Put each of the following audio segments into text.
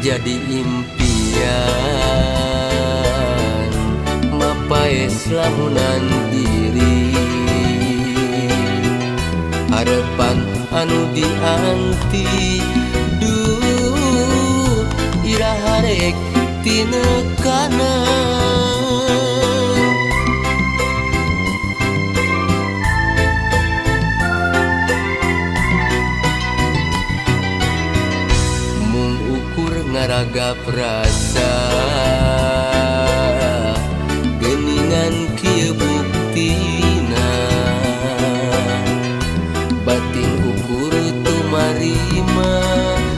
jadi impian mapae lamunan diri harapan anu dianti duh iraha rek tinekanan mung ukur ngaraga perasa geningan kieu buktina batin ukur tumarima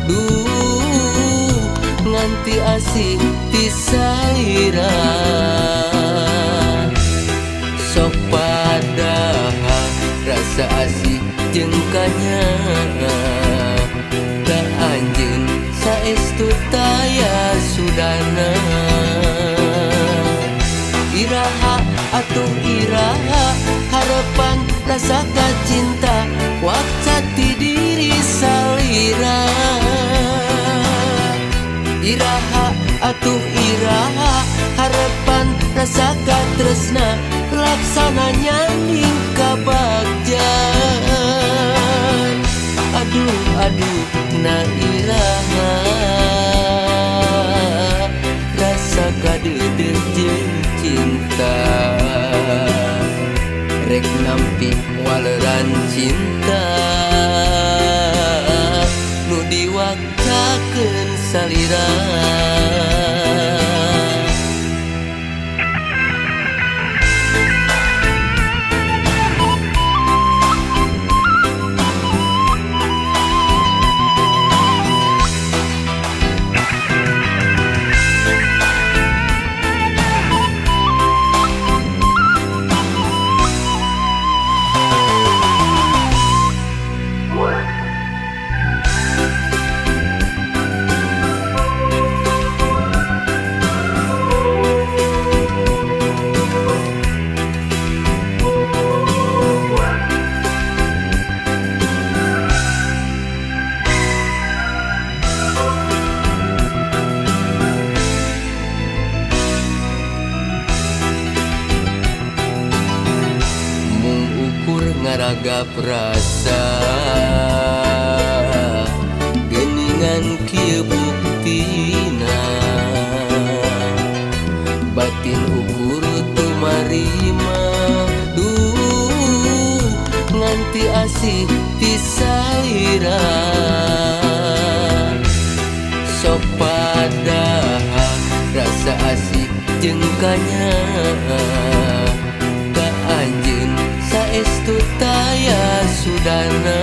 duh nganti asih tisalira sok padaha rasa asih jengkanya da anjeun saestu taya sudana iraha atuh iraha harapan rasa cinta wakcati diri salira iraha atuh iraha harapan rasa tresna laksananya ning kabagjan aduh aduh na iraha rasa kadeudeung jeung cinta rek nampi waleran cinta nu diwaktakeun salira ngaraga perasa geningan kieu buktina batin ukur tumarima duh nganti asih tisalira sok padaha rasa asih jengkanya ka anjeun saestu taya sudana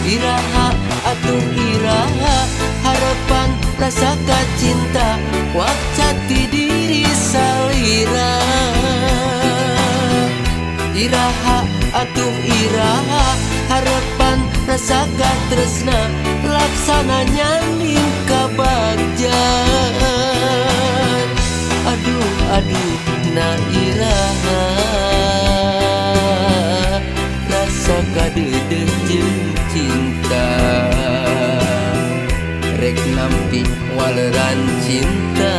iraha atuh iraha harapan rasa cinta wakcati diri salira iraha atuh iraha harapan rasa tresna laksananya ning kabagjan aduh aduh na iraha rasa kadeudeung jeung cinta rek nampi waleran cinta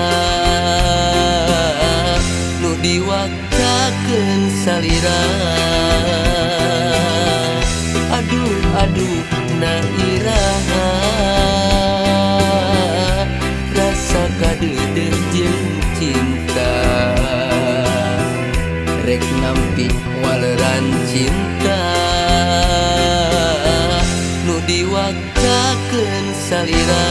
nu diwaktakeun salira aduh aduh na iraha rasa kadeudeung jeung cinta rek nampi waleran cinta nu diwaktakeun salira